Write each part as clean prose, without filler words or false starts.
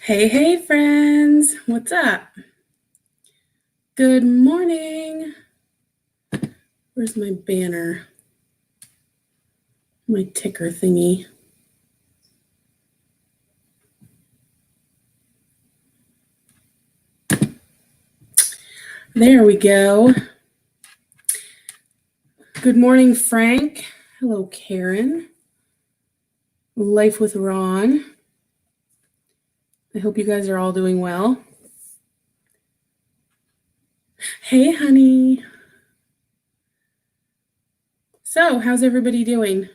Hey, hey, friends. What's up? Good morning. Where's my banner? My ticker thingy. There we go. Good morning, Frank. Hello, Karen. Life with Ron. I hope you guys are all doing well. Hey, honey. So, how's everybody doing?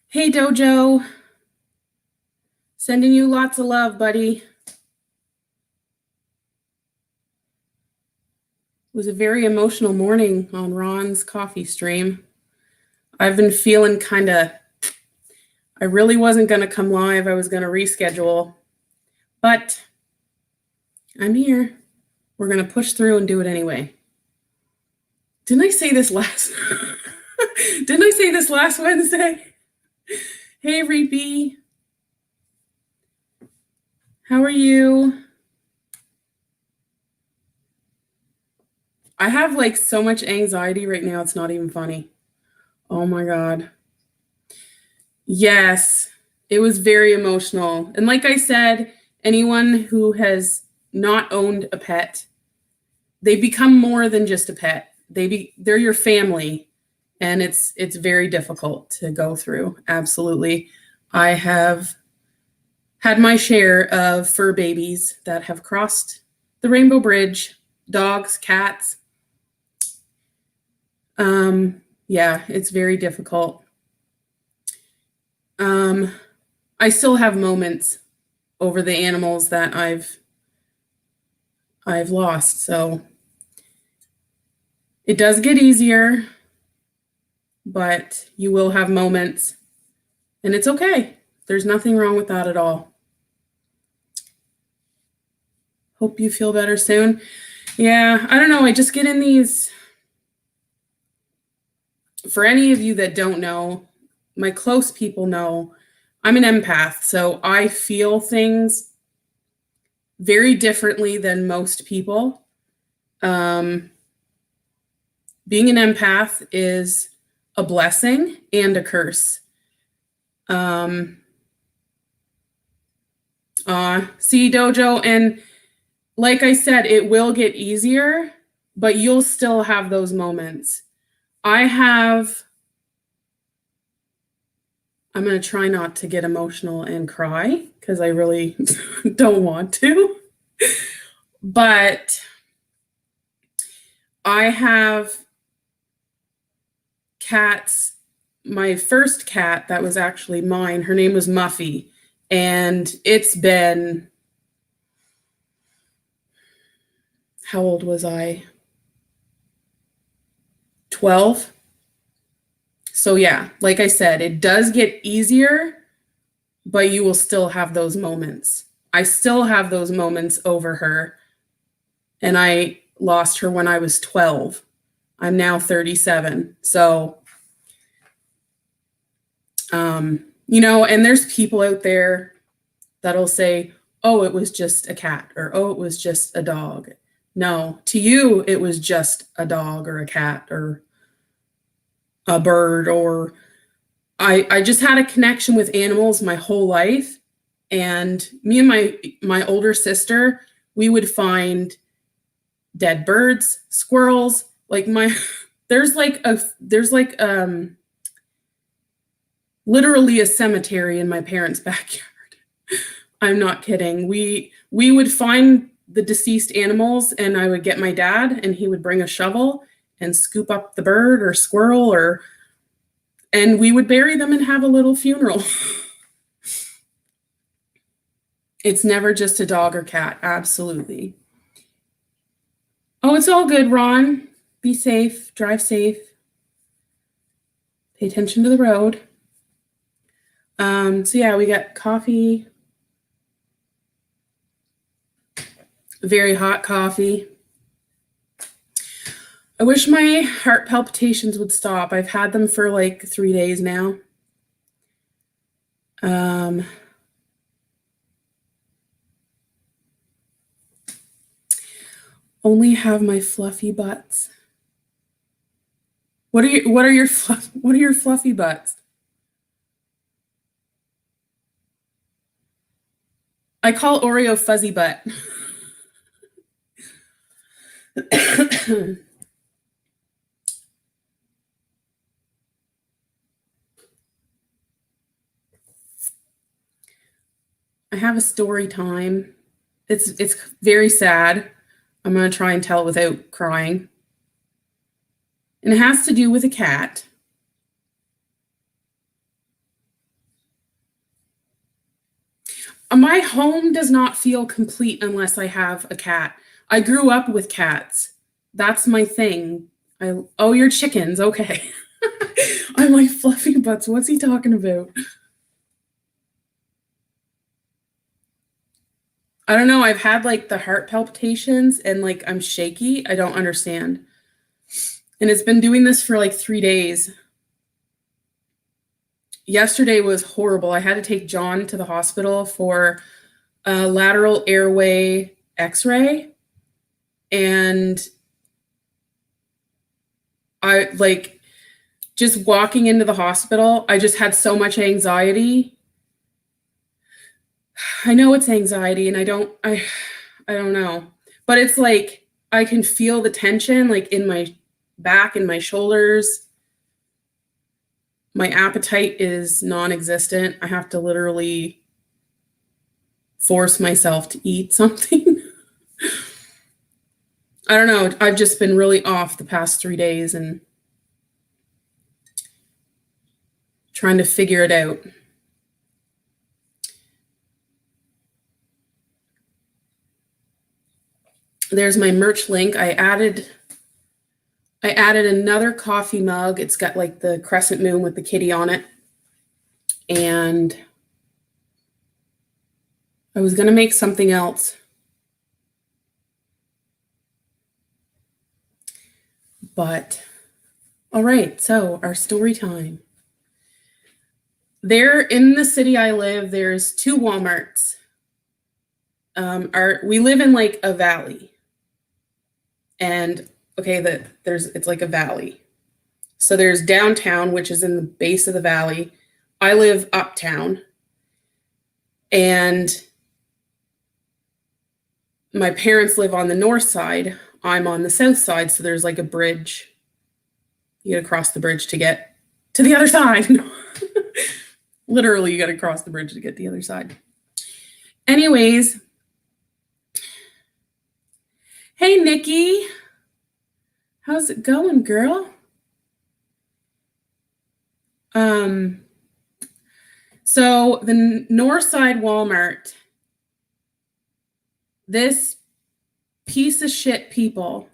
Hey, Dojo. Sending you lots of love, buddy. It was a very emotional morning on Ron's coffee stream. I've been feeling I really wasn't going to come live. I was going to reschedule, but I'm here. We're going to push through and do it anyway. Didn't I say this last Wednesday? Hey, Reapy. How are you? I have so much anxiety right now. It's not even funny. Oh my God. Yes, it was very emotional. And like I said, anyone who has not owned a pet, they become more than just a pet. They're your family, and it's very difficult to go through. Absolutely. I have had my share of fur babies that have crossed the Rainbow Bridge, dogs, cats. Yeah, it's very difficult. I still have moments over the animals that I've lost. So it does get easier, but you will have moments, and it's okay. There's nothing wrong with that at all. Hope you feel better soon. Yeah, I don't know. I just get in these. For any of you that don't know, my close people know I'm an empath, so I feel things very differently than most people. Being an empath is a blessing and a curse. See, Dojo, and like I said, it will get easier, but you'll still have those moments. I'm going to try not to get emotional and cry because I really don't want to. But I have cats. My first cat that was actually mine, her name was Muffy. And it's been, how old was I? 12. So yeah, like I said, it does get easier, but you will still have those moments. I still have those moments over her. And I lost her when I was 12. I'm now 37. So, and there's people out there that'll say, oh, it was just a cat, or oh, it was just a dog. No, to you, it was just a dog or a cat or a bird, or I just had a connection with animals my whole life. And me and my older sister, we would find dead birds, squirrels, there's literally a cemetery in my parents' backyard. I'm not kidding. We would find the deceased animals, and I would get my dad, and he would bring a shovel and scoop up the bird or squirrel, and we would bury them and have a little funeral. It's never just a dog or cat. Absolutely. Oh, it's all good, Ron. Be safe. Drive safe. Pay attention to the road. So yeah, we got coffee. Very hot coffee. I wish my heart palpitations would stop. I've had them for 3 days now. Only have my fluffy butts. What are your fluffy butts? I call Oreo fuzzy butt. I have a story time. It's very sad. I'm going to try and tell it without crying. And it has to do with a cat. My home does not feel complete unless I have a cat. I grew up with cats. That's my thing. Oh, you're chickens. Okay. I'm like, fluffy butts. What's he talking about? I don't know. I've had like the heart palpitations and like I'm shaky. I don't understand. And it's been doing this for like 3 days. Yesterday was horrible. I had to take John to the hospital for a lateral airway x-ray. And I like just walking into the hospital, I just had so much anxiety. I know it's anxiety and I don't know. But it's like I can feel the tension like in my back and my shoulders. My appetite is non-existent. I have to literally force myself to eat something. I don't know. I've just been really off the past 3 days and trying to figure it out. There's my merch link. I added another coffee mug. It's got like the crescent moon with the kitty on it. And I was going to make something else. But all right, so our story time. There in the city I live, there's 2 Walmarts. We live in like a valley. And okay, it's like a valley. So there's downtown, which is in the base of the valley. I live uptown. And my parents live on the north side. I'm on the south side. So there's like a bridge. You got to cross the bridge to get to the other side. Literally, you got to cross the bridge to get to the other side. Anyways. Hey, Nikki. How's it going, girl? So the north side Walmart, this piece of shit people,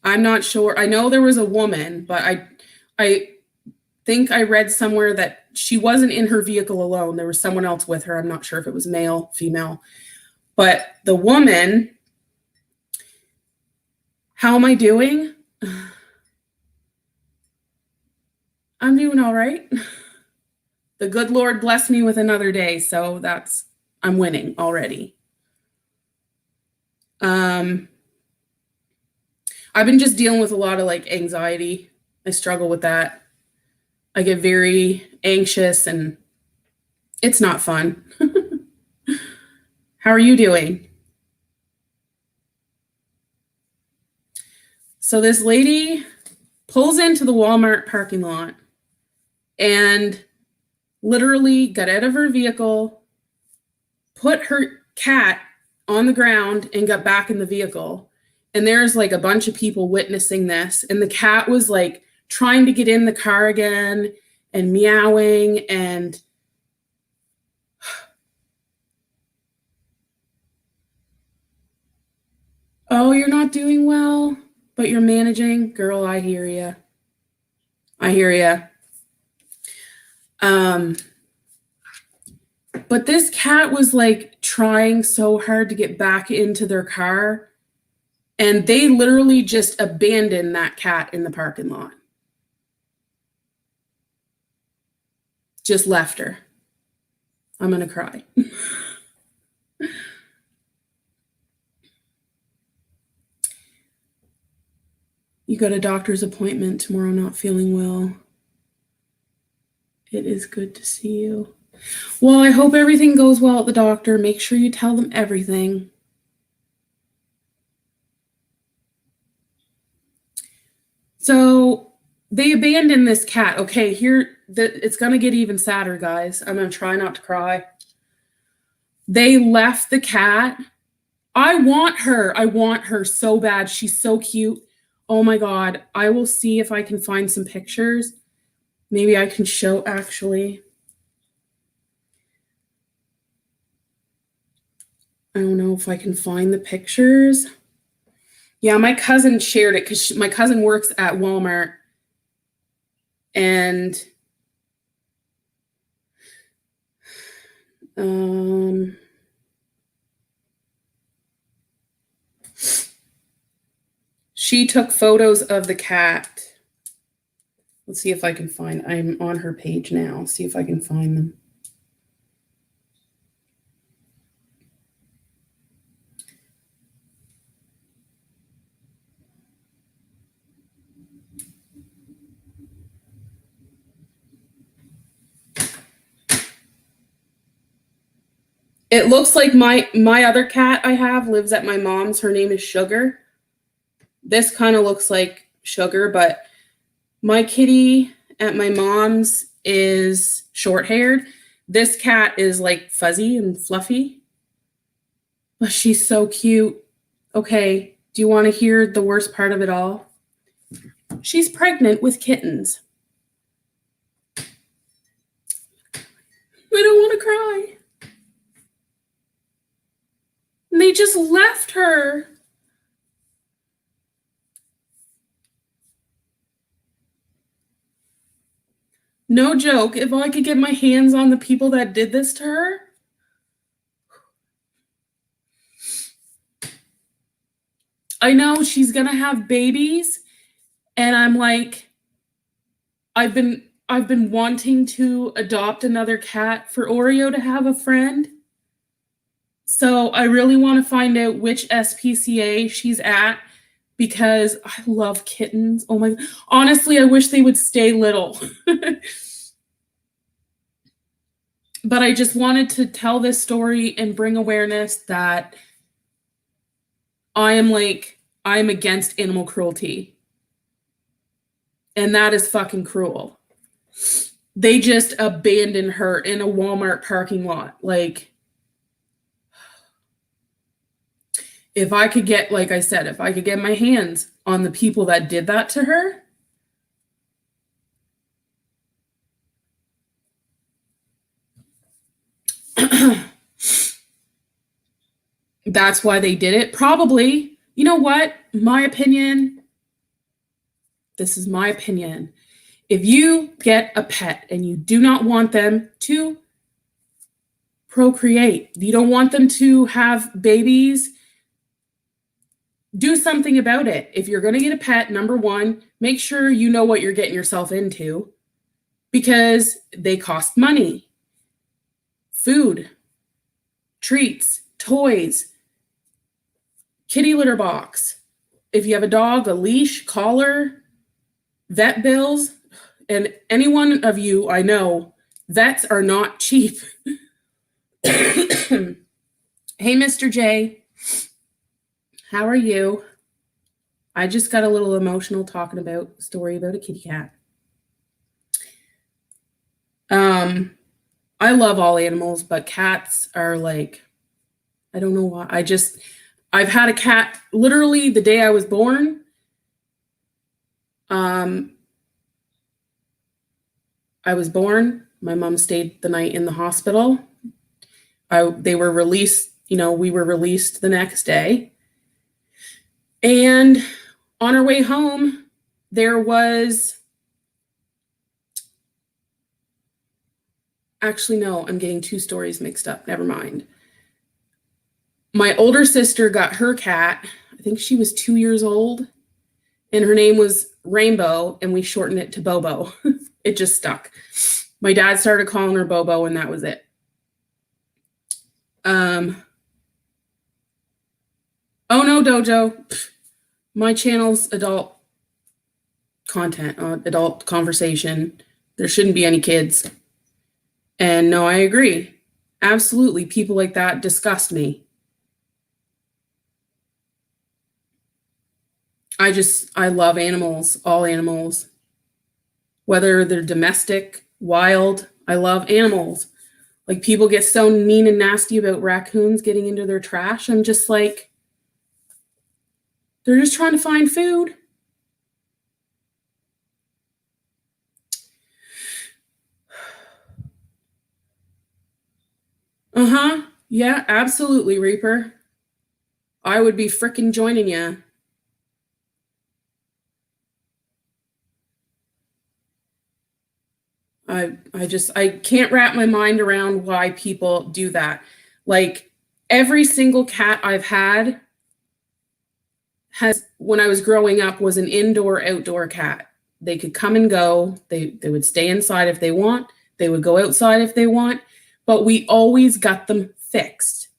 I'm not sure. I know there was a woman, but I think I read somewhere that she wasn't in her vehicle alone. There was someone else with her. I'm not sure if it was male, female. But the woman, how am I doing? I'm doing all right. The good Lord blessed me with another day, so I'm winning already. I've been just dealing with a lot of like anxiety. I struggle with that. I get very anxious and it's not fun. How are you doing? So this lady pulls into the Walmart parking lot and literally got out of her vehicle, put her cat on the ground and got back in the vehicle. And there's like a bunch of people witnessing this. And the cat was like trying to get in the car again and meowing and oh, you're not doing well, but you're managing. Girl, I hear you. I hear you. But this cat was like trying so hard to get back into their car. And they literally just abandoned that cat in the parking lot. Just left her. I'm going to cry. got a doctor's appointment tomorrow, not feeling well. It is good to see you. Well, I hope everything goes well at the doctor. Make sure you tell them everything. So they abandoned this cat. Okay, it's going to get even sadder, guys. I'm going to try not to cry. They left the cat. I want her so bad. She's so cute. Oh my God. I will see if I can find some pictures. Maybe I can show, actually. I don't know if I can find the pictures. Yeah, my cousin shared it because my cousin works at Walmart. And she took photos of the cat. Let's see if I can find, I'm on her page now. See if I can find them. It looks like my other cat I have lives at my mom's. Her name is Sugar. This kind of looks like Sugar, but my kitty at my mom's is short-haired. This cat is like fuzzy and fluffy. But she's so cute. Okay, do you want to hear the worst part of it all? She's pregnant with kittens. I don't want to cry. And they just left her. No joke, if I could get my hands on the people that did this to her. I know she's gonna have babies, and I'm like, I've been wanting to adopt another cat for Oreo to have a friend. So I really want to find out which SPCA she's at because I love kittens. Oh my, honestly, I wish they would stay little. But I just wanted to tell this story and bring awareness that I'm against animal cruelty. And that is fucking cruel. They just abandoned her in a Walmart parking lot. Like, if I could get, like I said, if I could get my hands on the people that did that to her, that's why they did it. Probably, you know what? My opinion, this is my opinion. If you get a pet and you do not want them to procreate, you don't want them to have babies, do something about it. If you're going to get a pet, number one, make sure you know what you're getting yourself into because they cost money. Food, treats, toys, kitty litter box. If you have a dog, a leash, collar, vet bills, and any one of you I know, vets are not cheap. Hey, Mr. J, how are you? I just got a little emotional talking about a story about a kitty cat. I love all animals, but cats are like, I don't know why. I've had a cat literally the day I was born. I was born. My mom stayed the night in the hospital. They were released, we were released the next day. And on our way home, there was, actually, no, I'm getting two stories mixed up. Never mind. My older sister got her cat. I think she was 2 years old, and her name was Rainbow, and we shortened it to Bobo. It just stuck. My dad started calling her Bobo, and that was it. Oh no, Dojo. My channel's adult. content, adult conversation. There shouldn't be any kids. And no, I agree. Absolutely. People like that disgust me. I love animals, all animals. Whether they're domestic, wild, I love animals. Like people get so mean and nasty about raccoons getting into their trash. I'm just like, they're just trying to find food. Uh-huh. Yeah, absolutely, Reaper. I would be frickin' joining you. I can't wrap my mind around why people do that. Like every single cat I've had has, when I was growing up, was an indoor outdoor cat. They could come and go. They would stay inside if they want. They would go outside if they want, but we always got them fixed.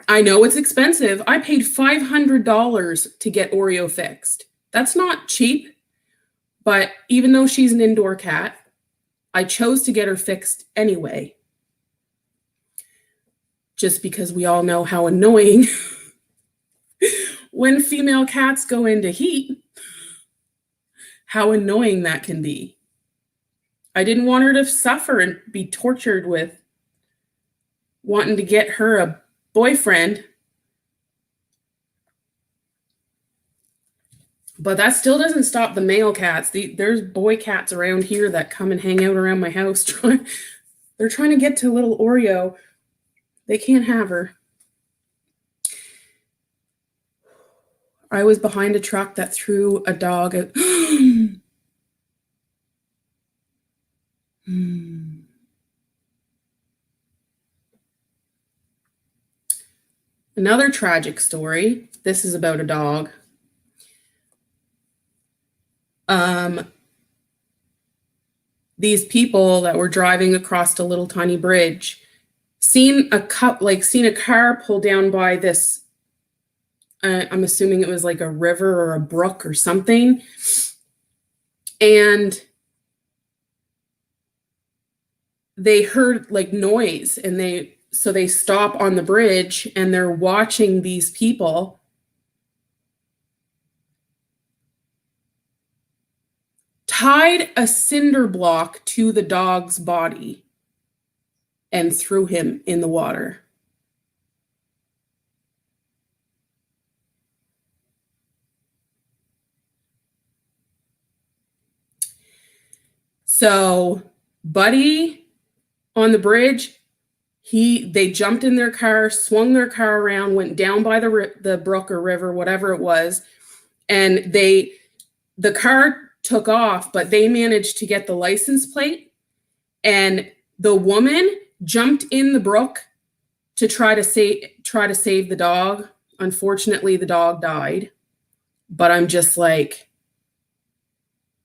I know it's expensive. I paid $500 to get Oreo fixed. That's not cheap. But even though she's an indoor cat, I chose to get her fixed anyway. Just because we all know how annoying when female cats go into heat, how annoying that can be. I didn't want her to suffer and be tortured with wanting to get her a boyfriend. But that still doesn't stop the male cats. There's boy cats around here that come and hang out around my house. They're trying to get to little Oreo. They can't have her. I was behind a truck that threw a dog out. Another tragic story. This is about a dog. These people that were driving across a little tiny bridge seen a car pull down by this, I'm assuming it was like a river or a brook or something. And they heard like noise, and they stop on the bridge and they're watching these people tied a cinder block to the dog's body and threw him in the water. So, Buddy on the bridge, they jumped in their car, swung their car around, went down by the brook or river, whatever it was, and the car took off, but they managed to get the license plate, and the woman jumped in the brook to try to save the dog. Unfortunately, the dog died. But I'm just like,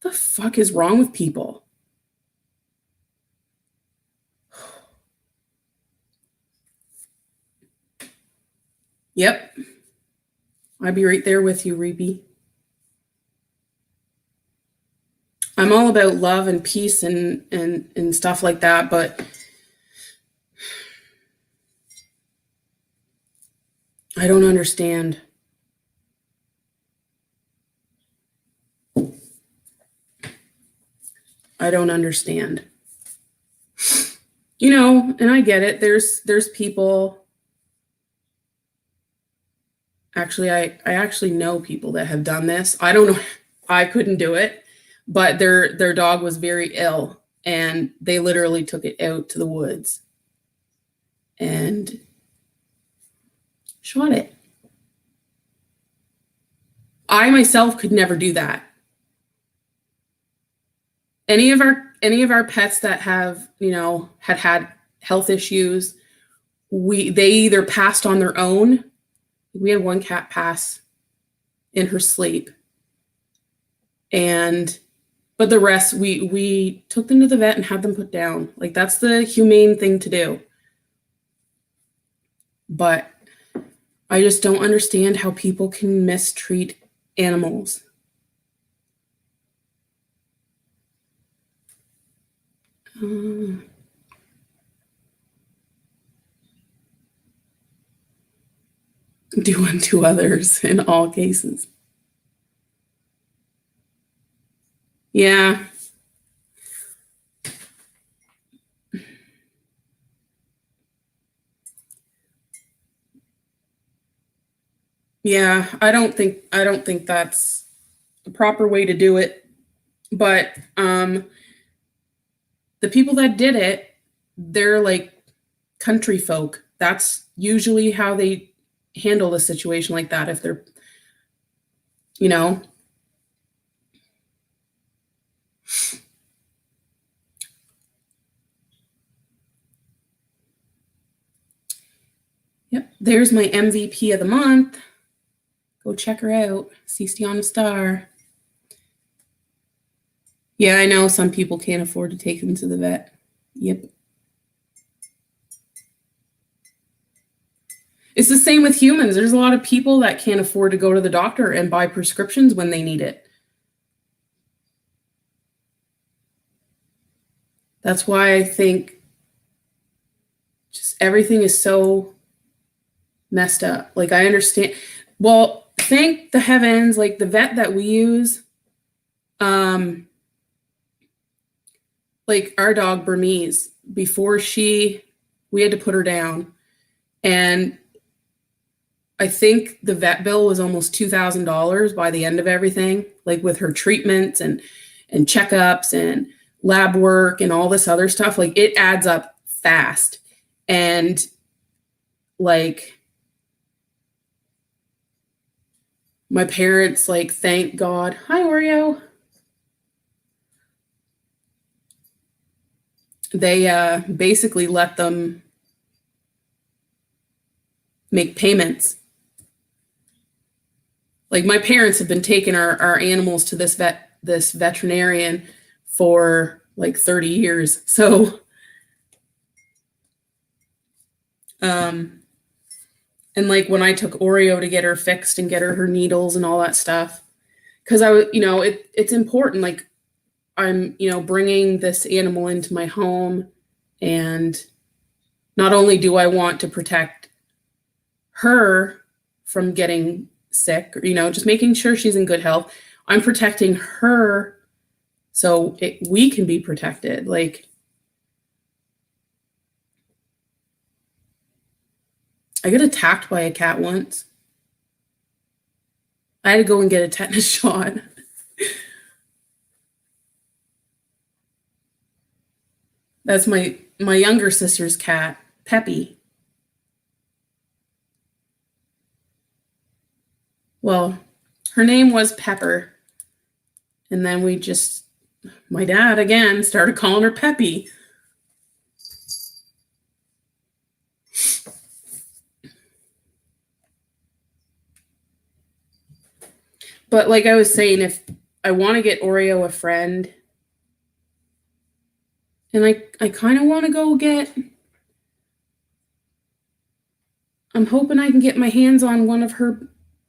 the fuck is wrong with people? Yep. I'd be right there with you, Reapy. I'm all about love and peace and stuff like that, but I don't understand. I don't understand. You know, and I get it. There's people. Actually, I actually know people that have done this. I don't know. I couldn't do it, but their dog was very ill, and they literally took it out to the woods and shot it. I myself could never do that. Any of our pets that have, had health issues, they either passed on their own. We had one cat pass in her sleep, but the rest we took them to the vet and had them put down. Like, that's the humane thing to do. But I just don't understand how people can mistreat animals. Do unto others in all cases. Yeah. Yeah, I don't think that's the proper way to do it. But the people that did it, they're like country folk. That's usually how they handle a situation like that if they're, you know. Yep, there's my MVP of the month. Go check her out. Cistiana Star. Yeah, I know some people can't afford to take them to the vet. Yep. It's the same with humans. There's a lot of people that can't afford to go to the doctor and buy prescriptions when they need it. That's why I think just everything is so messed up. Like, I understand. Well, thank the heavens, like the vet that we use, like our dog Burmese, before we had to put her down. And I think the vet bill was almost $2,000 by the end of everything, like with her treatments and checkups and lab work and all this other stuff. Like, it adds up fast. And like, my parents, like, thank God. Hi, Oreo. They basically let them make payments. Like, my parents have been taking our animals to this veterinarian for like 30 years. So, and like when I took Oreo to get her fixed and get her needles and all that stuff, because I was, it's important. Like, I'm, bringing this animal into my home, and not only do I want to protect her from getting sick, just making sure she's in good health, I'm protecting her so we can be protected. Like, I got attacked by a cat once. I had to go and get a tetanus shot. That's my younger sister's cat, Peppy. Well, her name was Pepper. And then my dad again started calling her Peppy. But like I was saying, if I want to get Oreo a friend, and I kind of want to go I'm hoping I can get my hands on one of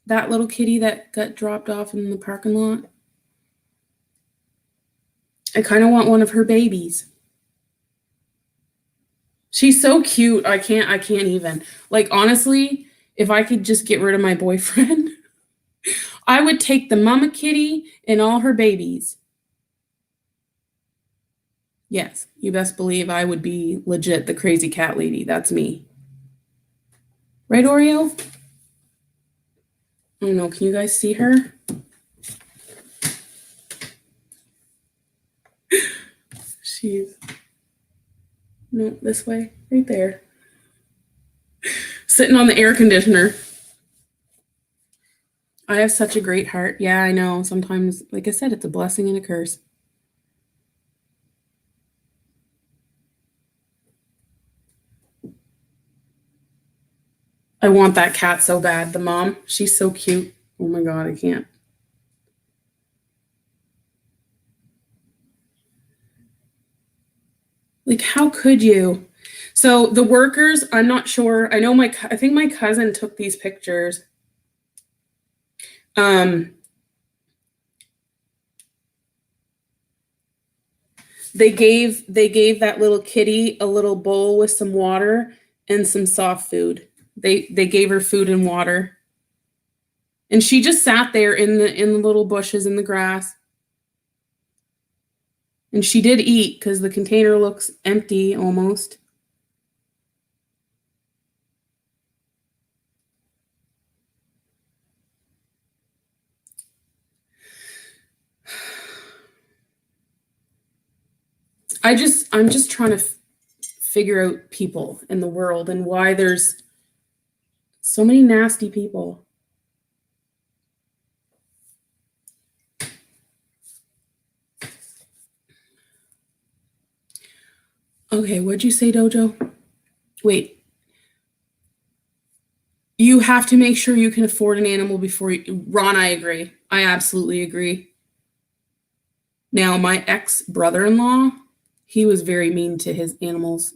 that little kitty that got dropped off in the parking lot. I kind of want one of her babies. She's so cute. I can't even. Like, honestly, if I could just get rid of my boyfriend, I would take the mama kitty and all her babies. Yes, you best believe I would be legit the crazy cat lady. That's me. Right, Oreo? I don't know. Can you guys see her? No, this way. Right there. Sitting on the air conditioner. I have such a great heart. Yeah, I know. Sometimes, like I said, it's a blessing and a curse. I want that cat so bad. The mom, she's so cute. Oh my God, I can't. Like, how could you? So the workers, I'm not sure. I think my cousin took these pictures. They gave that little kitty a little bowl with some water and some soft food. They gave her food and water. And she just sat there in the little bushes in the grass. And she did eat because the container looks empty almost. I'm just trying to figure out people in the world and why there's so many nasty people. Okay, what'd you say, Dojo? Wait. You have to make sure you can afford an animal before you... Ron, I agree. I absolutely agree. Now, my ex-brother-in-law, he was very mean to his animals.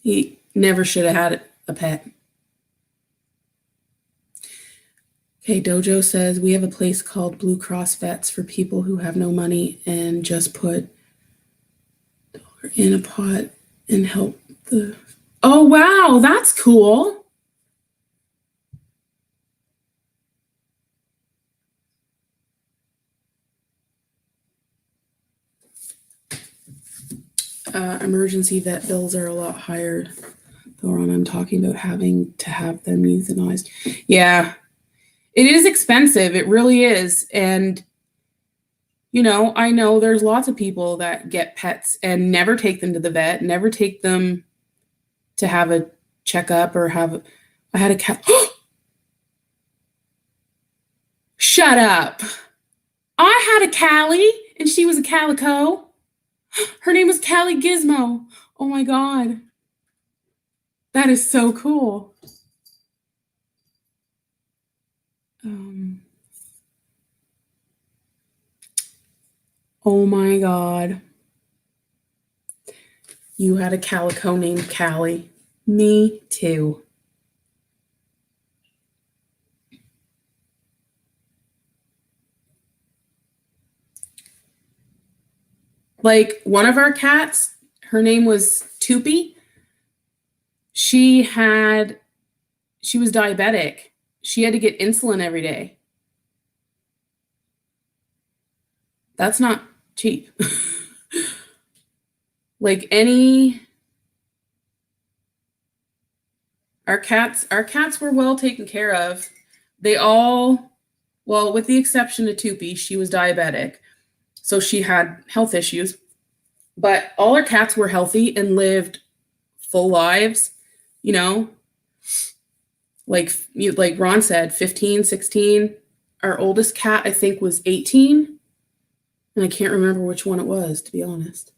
He never should have had a pet. Okay, Dojo says, we have a place called Blue Cross Vets for people who have no money and just put $1 in a pot and help the... Oh, wow, that's cool. Emergency vet bills are a lot higher. Ron, I'm talking about having to have them euthanized. Yeah, it is expensive. It really is. And, you know, I know there's lots of people that get pets and never take them to the vet, never take them to have a checkup or have... I had a cat... Shut up. I had a Callie and she was a calico. Her name was Callie Gizmo. Oh my God. That is so cool. Oh my God. You had a calico named Callie. Me too. Like one of our cats, her name was Toopy. She was diabetic. She had to get insulin every day. That's not cheap. Like our cats were well taken care of. They all, well, with the exception of Toopy, she was diabetic. So she had health issues. But all our cats were healthy and lived full lives, you know? Like Ron said, 15, 16. Our oldest cat, I think, was 18. And I can't remember which one it was, to be honest.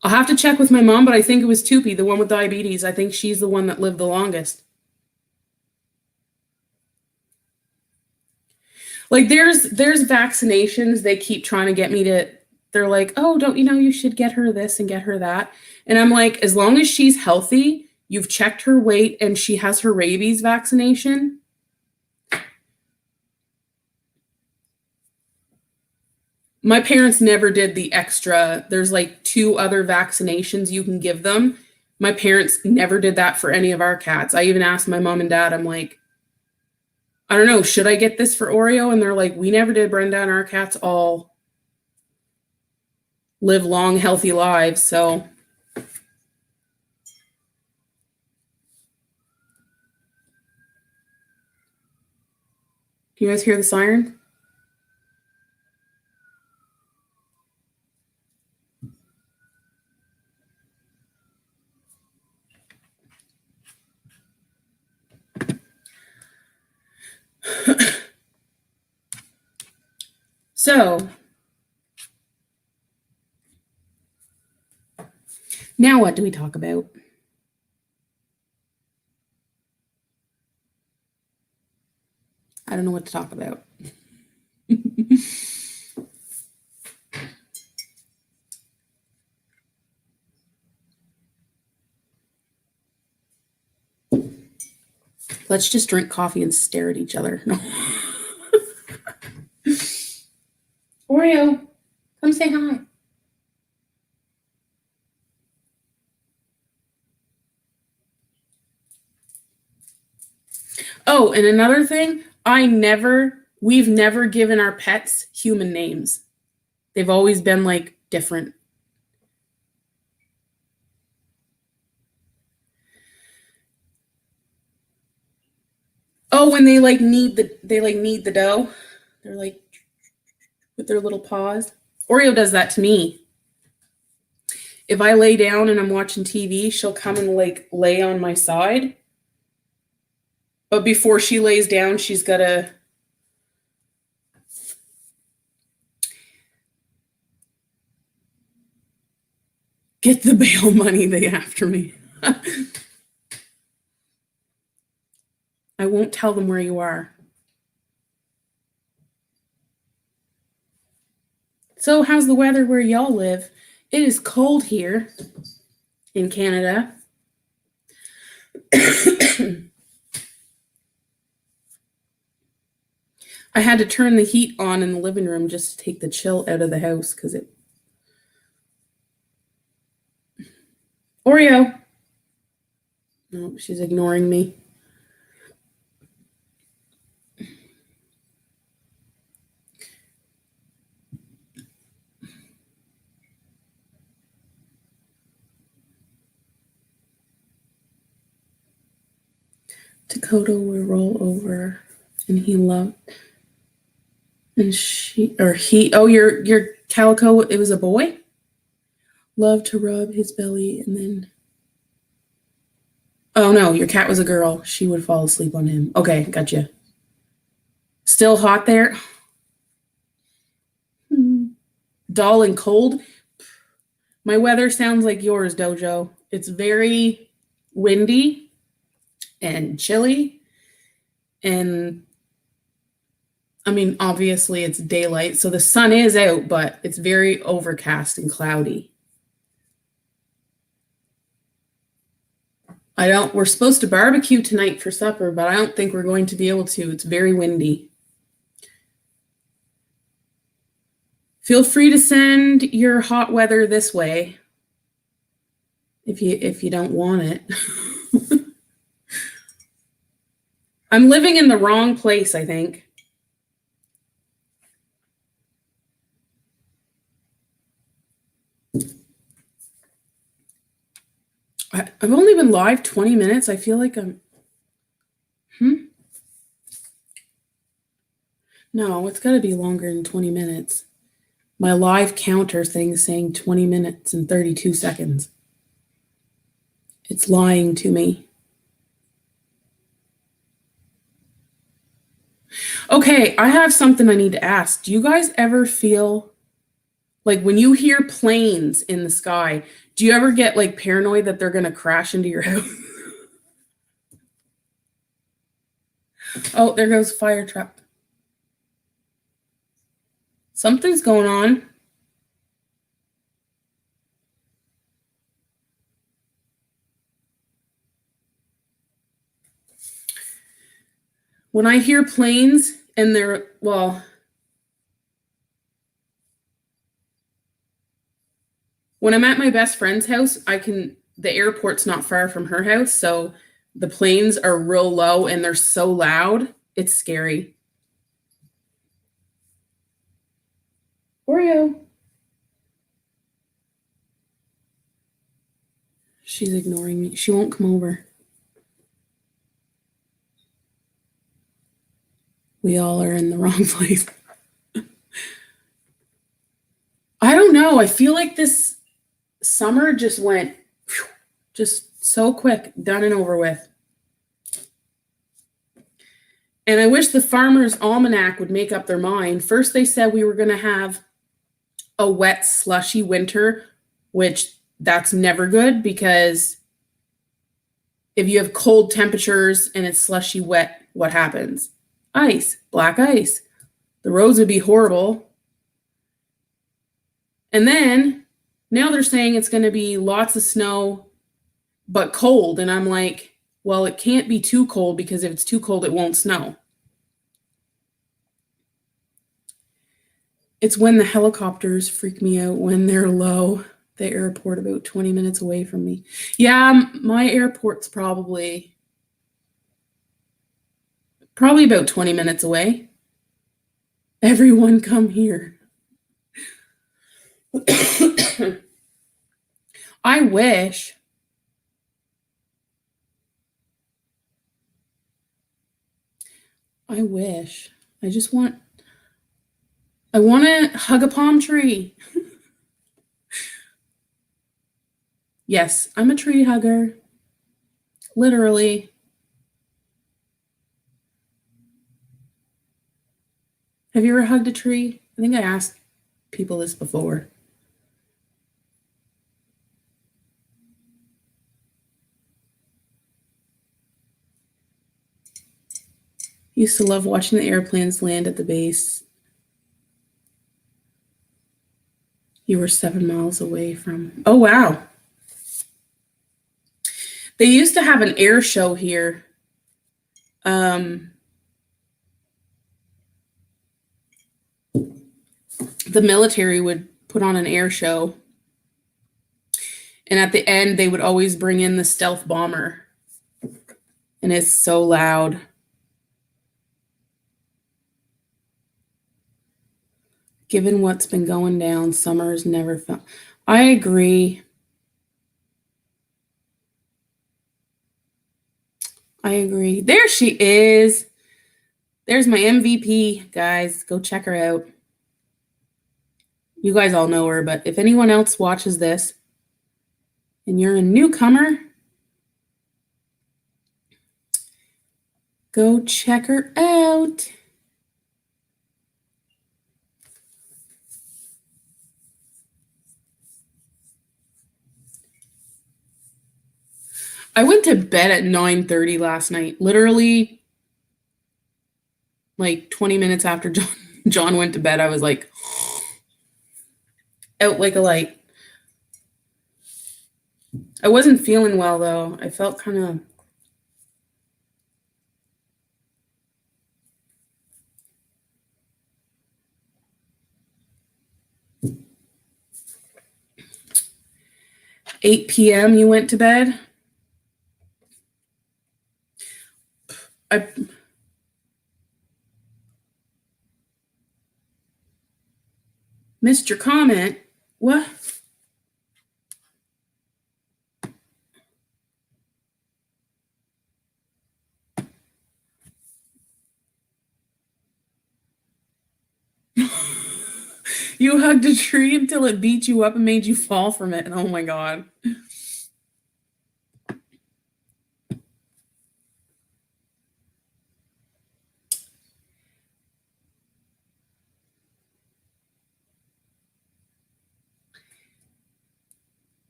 I'll have to check with my mom, but I think it was Toopy, the one with diabetes. I think she's the one that lived the longest. Like there's vaccinations they keep trying to get me to... They're like, oh, don't you know you should get her this and get her that? And I'm like, as long as she's healthy, you've checked her weight, and she has her rabies vaccination. My parents never did the extra. There's like 2 other vaccinations you can give them. My parents never did that for any of our cats. I even asked my mom and dad, I'm like, I don't know, should I get this for Oreo? And they're like, we never did. Brenda and our cats all live long, healthy lives. So can you guys hear the siren? So now what do we talk about? I don't know what to talk about. Let's just drink coffee and stare at each other. No. Oreo, come say hi. Oh, and another thing, we've never given our pets human names. They've always been like different. Oh, when they need the dough, they're like with their little paws. Oreo does that to me. If I lay down and I'm watching TV, she'll come and like lay on my side. But before she lays down, she's got to get the bail money they after me. I won't tell them where you are. So how's the weather where y'all live? It is cold here in Canada. I had to turn the heat on in the living room just to take the chill out of the house because it. Oreo. No, she's ignoring me. Dakota will roll over, and he loved, and she or he. Oh, your calico. It was a boy. Loved to rub his belly, and then. Oh no, your cat was a girl. She would fall asleep on him. Okay, gotcha. Still hot there. Dull and cold. My weather sounds like yours, Dojo. It's very windy and chilly. And I mean, obviously it's daylight, so the sun is out, but it's very overcast and cloudy. We're supposed to barbecue tonight for supper, but I don't think we're going to be able to. It's very windy. Feel free to send your hot weather this way if you don't want it. I'm living in the wrong place, I think. I've only been live 20 minutes. I feel like I'm. No, it's got to be longer than 20 minutes. My live counter thing is saying 20 minutes and 32 seconds. It's lying to me. Okay, I have something I need to ask. Do you guys ever feel like when you hear planes in the sky, do you ever get like paranoid that they're going to crash into your house? Oh, there goes fire truck. Something's going on. When I hear planes and when I'm at my best friend's house, the airport's not far from her house, so the planes are real low and they're so loud, it's scary. Oreo. She's ignoring me. She won't come over. We all are in the wrong place. I don't know. I feel like this summer just went just so quick, done and over with. And I wish the Farmer's Almanac would make up their mind. First, they said we were going to have a wet, slushy winter, which that's never good because if you have cold temperatures and it's slushy wet, what happens? Ice, black ice. The roads would be horrible. And then now they're saying it's going to be lots of snow, but cold. And I'm like, well, it can't be too cold because if it's too cold, it won't snow. It's when the helicopters freak me out when they're low. The airport about 20 minutes away from me. Yeah, my airport's probably about 20 minutes away. Everyone come here. I wish. I wish. I want to hug a palm tree. Yes, I'm a tree hugger. Literally. Have you ever hugged a tree? I think I asked people this before. Used to love watching the airplanes land at the base. You were 7 miles away from. Oh, wow. They used to have an air show here. The military would put on an air show. And at the end, they would always bring in the stealth bomber. And it's so loud. Given what's been going down, summer is never fun. I agree. I agree. There she is. There's my MVP, guys. Go check her out. You guys all know her, but if anyone else watches this and you're a newcomer, go check her out. I went to bed at 9:30 last night. Literally, like 20 minutes after John went to bed, I was like out like a light. I wasn't feeling well though. I felt kind of 8 p.m. you went to bed. I missed your comment. What? You hugged a tree until it beat you up and made you fall from it. Oh my God.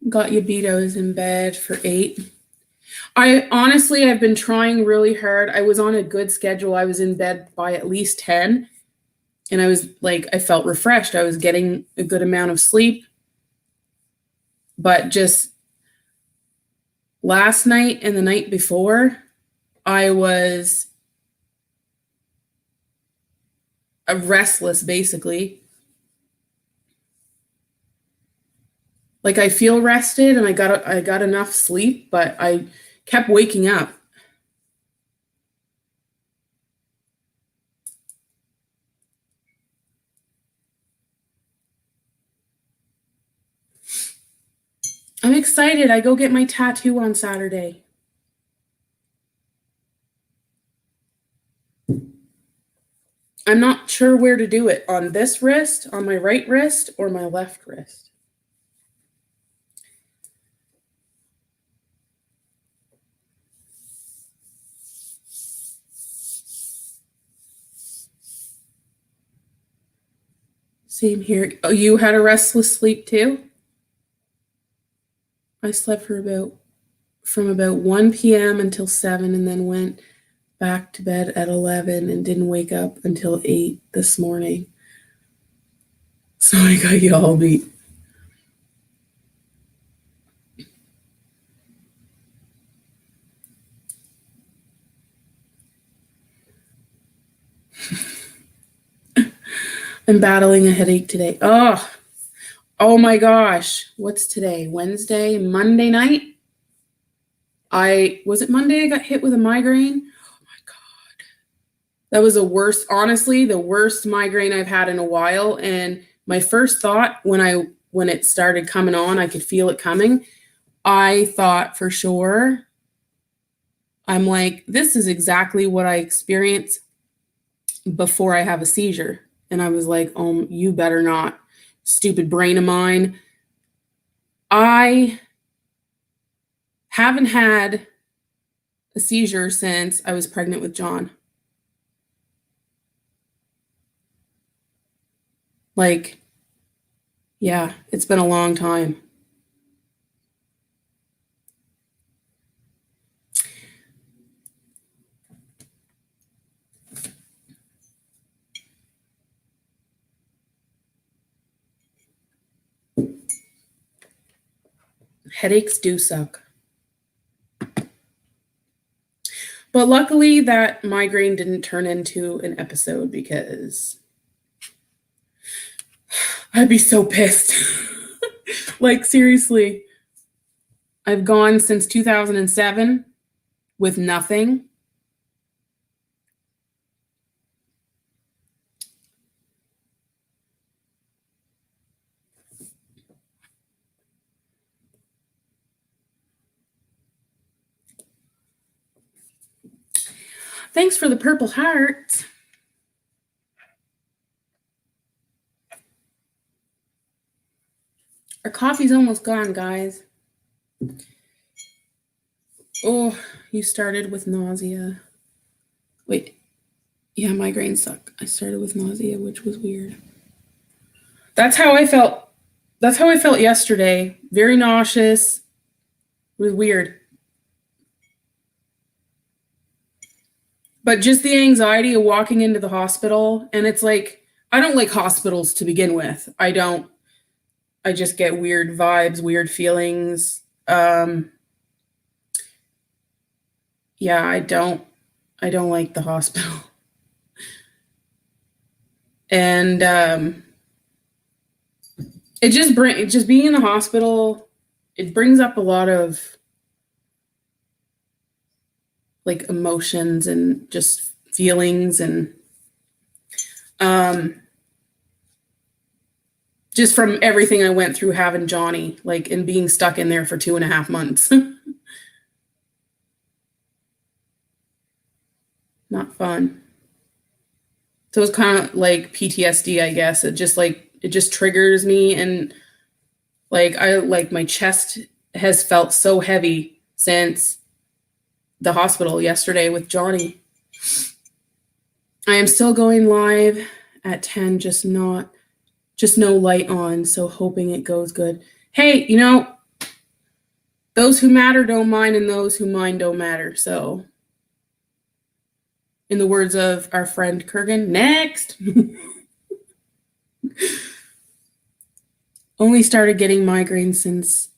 Got you beat. I was in bed for 8. I've been trying really hard. I was on a good schedule. I was in bed by at least 10. And I felt refreshed. I was getting a good amount of sleep. But just last night and the night before, I was restless, basically. Like I feel rested and I got enough sleep, but I kept waking up. I'm excited. I go get my tattoo on Saturday. I'm not sure where to do it, on this wrist, on my right wrist, or my left wrist. Same here. Oh, you had a restless sleep too? I slept from about 1 p.m. until 7 and then went back to bed at 11 and didn't wake up until 8 this morning. So I got you all beat. I'm battling a headache today. Oh my gosh. What's today? Wednesday, Monday night? Was it Monday I got hit with a migraine? Oh my God. That was honestly, the worst migraine I've had in a while. And my first thought when it started coming on, I could feel it coming. I thought for sure, I'm like, this is exactly what I experience before I have a seizure. And I was like, oh, you better not, stupid brain of mine. I haven't had a seizure since I was pregnant with John. Like, yeah, it's been a long time. Headaches do suck. But luckily, that migraine didn't turn into an episode because I'd be so pissed. Like, seriously, I've gone since 2007 with nothing. Thanks for the purple heart. Our coffee's almost gone, guys. Oh, you started with nausea. Wait. Yeah, migraines suck. I started with nausea, which was weird. That's how I felt. That's how I felt yesterday. Very nauseous. It was weird. But just the anxiety of walking into the hospital, and it's like, I don't like hospitals to begin with. I just get weird vibes, weird feelings. Yeah, I don't like the hospital. And just being in the hospital, it brings up a lot of like emotions and just feelings, and just from everything I went through having Johnny, like, and being stuck in there for 2.5 months. Not fun. So it's kind of like PTSD, I guess. It just triggers me, and like my chest has felt so heavy since the hospital yesterday with Johnny. I am still going live at 10, just no light on, so hoping it goes good. Hey, those who matter don't mind, and those who mind don't matter. So, in the words of our friend Kurgan, next. Only started getting migraines since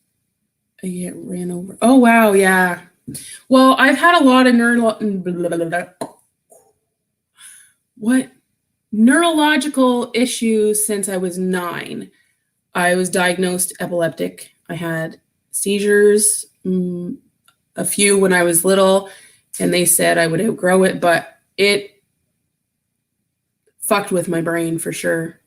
I get ran over. Oh, wow, yeah. Well, I've had a lot of neurological issues since I was 9. I was diagnosed epileptic. I had seizures, a few when I was little, and they said I would outgrow it, but it fucked with my brain for sure.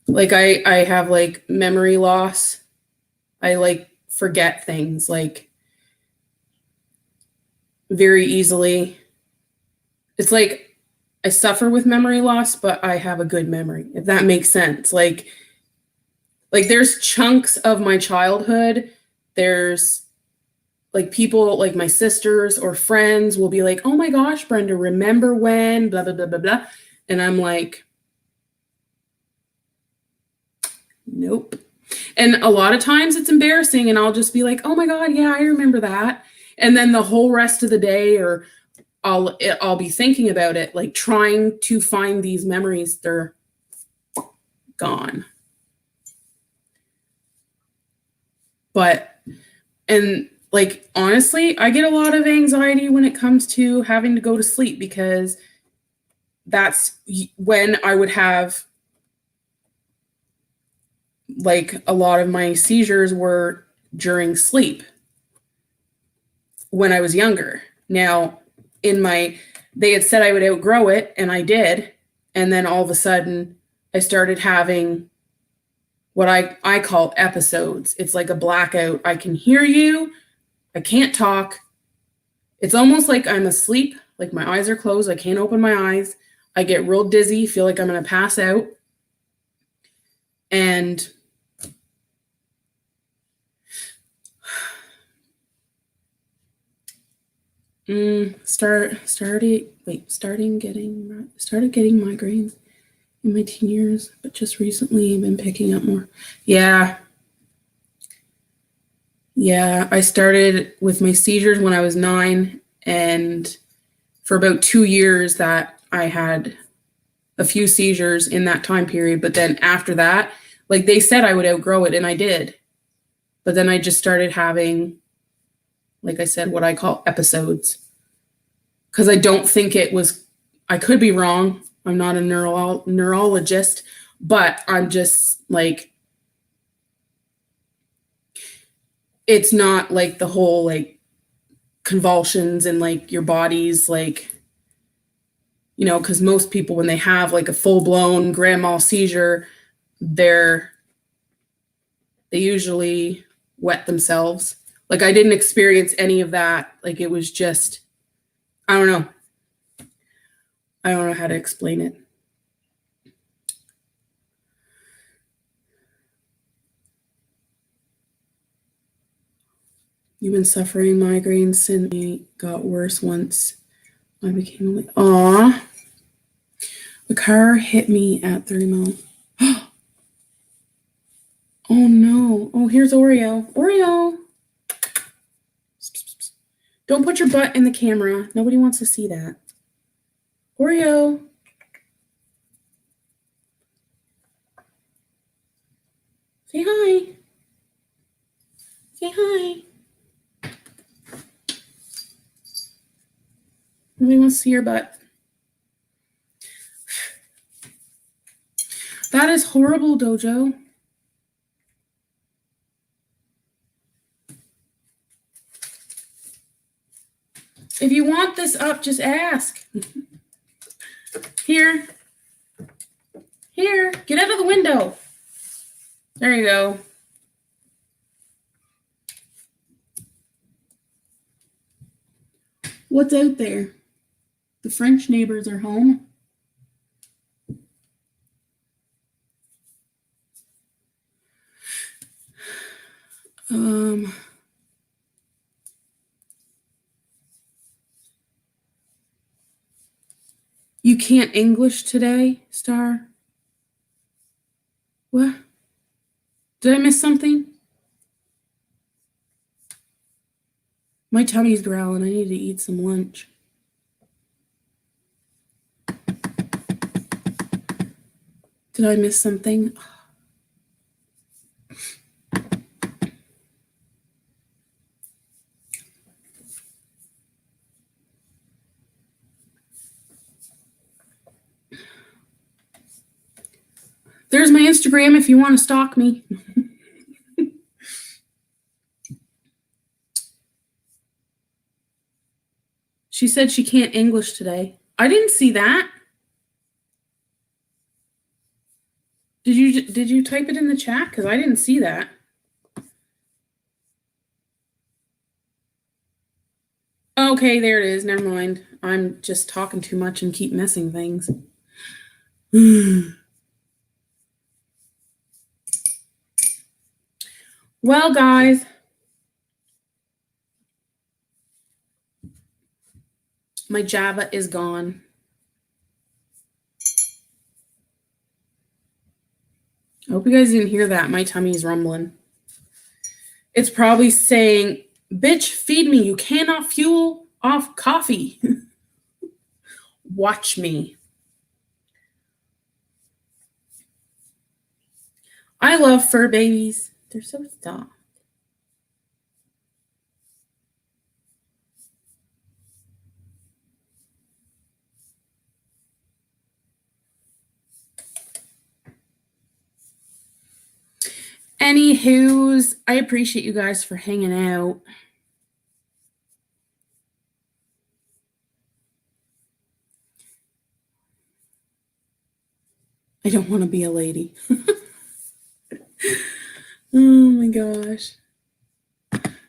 Like I have like memory loss. I like forget things like very easily. It's like I suffer with memory loss, but I have a good memory, if that makes sense. Like there's chunks of my childhood. There's like people like my sisters or friends will be like, oh my gosh, Brenda, remember when, blah, blah, blah, blah, blah. And I'm like, nope. And a lot of times it's embarrassing, and I'll just be like, oh my God, yeah, I remember that. And then the whole rest of the day, or I'll be thinking about it, like trying to find these memories. They're gone. But And like, honestly, I get a lot of anxiety when it comes to having to go to sleep, because that's when I would have, like, a lot of my seizures were during sleep when I was younger. Now, they had said I would outgrow it, and I did. And then all of a sudden, I started having what I call episodes. It's like a blackout. I can hear you. I can't talk. It's almost like I'm asleep, like my eyes are closed. I can't open my eyes. I get real dizzy, feel like I'm going to pass out. And started getting migraines in my teen years, but just recently I've been picking up more. Yeah, I started with my seizures when I was 9, and for about 2 years that I had a few seizures in that time period. But then after that, like, they said I would outgrow it, and I did. But then I just started having, like I said, what I call episodes. Because I don't think it was, I could be wrong. I'm not a neurologist, but I'm just like, it's not like the whole like convulsions and like your body's like, because most people, when they have like a full-blown grand mal seizure, they usually wet themselves. Like, I didn't experience any of that. Like, it was just, I don't know. I don't know how to explain it. You've been suffering migraines since it got worse once I became a... Aw. The car hit me at 30 miles. Oh no. Oh, here's Oreo. Oreo. Don't put your butt in the camera. Nobody wants to see that. Oreo. Say hi. Say hi. Nobody wants to see your butt. That is horrible, Dojo. If you want this up, just ask. Here. Here. Get out of the window. There you go. What's out there? The French neighbors are home. You can't English today, Star? What? Did I miss something? My tummy's growling. I need to eat some lunch. Did I miss something? There's my Instagram if you want to stalk me. She said she can't English today. I didn't see that. Did you type it in the chat? Because I didn't see that. Okay, there it is. Never mind. I'm just talking too much and keep missing things. Well, guys, my Java is gone. I hope you guys didn't hear that. My tummy's rumbling. It's probably saying, bitch, feed me. You cannot fuel off coffee. Watch me. I love fur babies. They're so soft. Anywho's, I appreciate you guys for hanging out. I don't want to be a lady. Oh my gosh.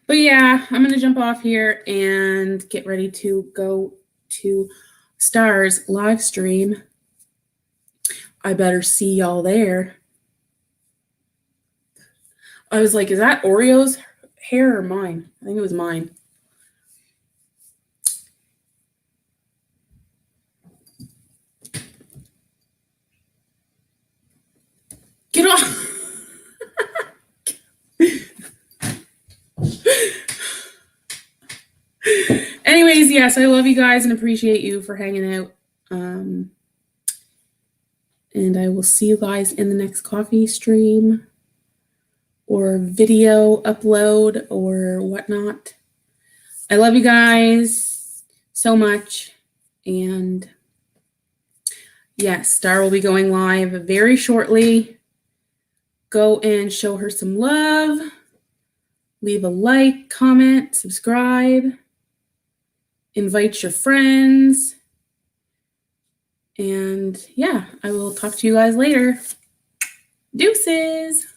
But yeah, I'm going to jump off here and get ready to go to Star's live stream. I better see y'all there. I was like, is that Oreo's hair or mine? I think it was mine. Get off. Anyways, yes, I love you guys and appreciate you for hanging out. And I will see you guys in the next coffee stream or video upload or whatnot. I love you guys so much. And yes, Star will be going live very shortly. Go and show her some love. Leave a like, comment, subscribe. Invite your friends. And yeah, I will talk to you guys later. Deuces.